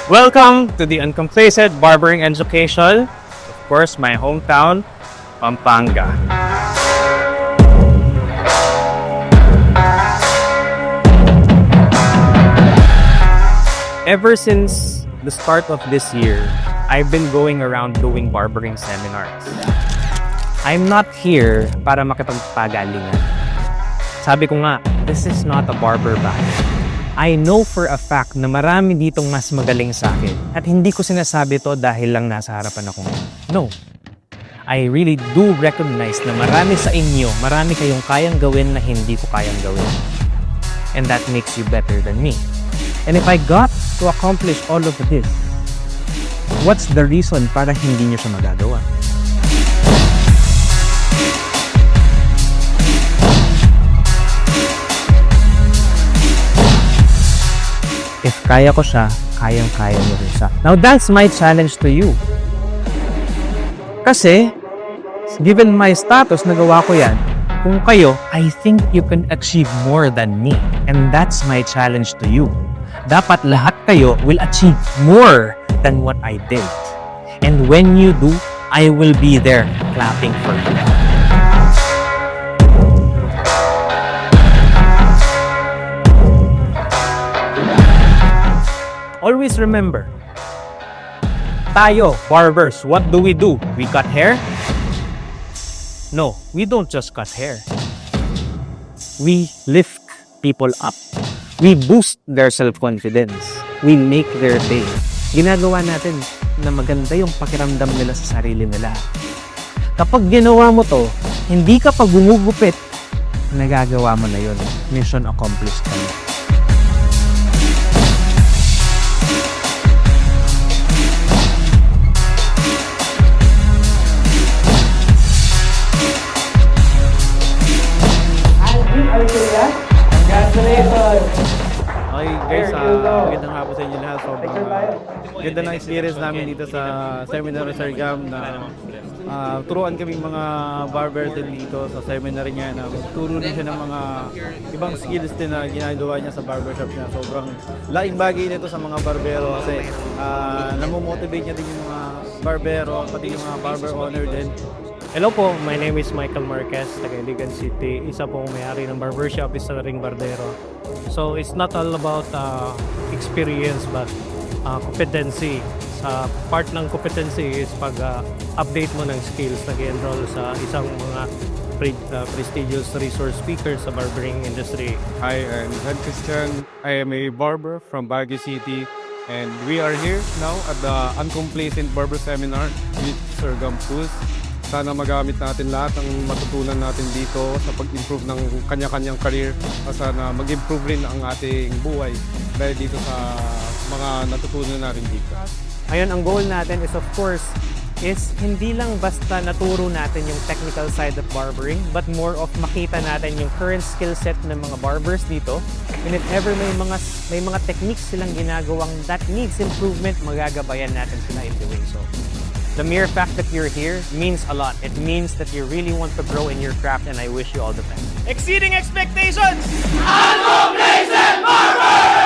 Welcome to the Uncomplacent Barbering Education, of course, my hometown, Pampanga. Ever since the start of this year, I've been going around doing barbering seminars. I'm not here para makipagpagalingan. Sabi ko nga, this is not a barber battle. I know for a fact na marami ditong mas magaling sa akin. At hindi ko sinasabi to dahil lang nasa harapan ako. No. I really do recognize na marami sa inyo, marami kayong kayang gawin na hindi ko kayang gawin. And that makes you better than me. And if I got to accomplish all of this, what's the reason para hindi nyo siya magagawa? If kaya ko siya, kayang-kaya mo rin siya. Now, that's my challenge to you. Kasi, given my status, nagawa ko yan. Kung kayo, I think you can achieve more than me. And that's my challenge to you. Dapat lahat kayo will achieve more than what I did. And when you do, I will be there clapping for you. Always remember, tayo, barbers, what do? We cut hair? No, we don't just cut hair. We lift people up. We boost their self-confidence. We make their day. Ginagawa natin na maganda yung pakiramdam nila sa sarili nila. Kapag ginawa mo to, hindi ka pa gumugupit, nagagawa mo na yun. Mission accomplished ka na. Okay guys, magandang hapon sa inyo lahat. Sobrang ganda ng experience namin dito sa seminar ni Sir Gam na turuan kaming mga barber din dito sa seminar niya na turo din siya ng mga ibang skills din na ginagawa niya sa barbershop niya. Sobrang laking bagay nito sa mga barbero kasi namomotivate niya din yung mga barbero, pati yung mga barber owner din. Hello po, my name is Michael Marquez, taga Iligan City. Isa pong may-ari ng barbershop, isa na ring barbero. So it's not all about experience but competency. Sa part ng competency is pag-update mo ng skills, nag-enroll sa isang mga prestigious resource speaker sa barbering industry. Hi, I'm Jan Christian. I am a barber from Baguio City and we are here now at the Uncomplacent Barber Seminar with Sir Gam Cruz. Sana magamit natin lahat ng matutunan natin dito sa pag-improve ng kanya-kanyang career at sana mag-improve rin ang ating buhay dahil dito sa mga natutunan natin dito. Ayun, ang goal natin is of course, is hindi lang basta naturo natin yung technical side of barbering, but more of makita natin yung current skill set ng mga barbers dito. And if ever may mga techniques silang ginagawang that needs improvement, magagabayan natin sila in doing so. The mere fact that you're here means a lot. It means that you really want to grow in your craft and I wish you all the best. Exceeding expectations! Uncomplacent Barber!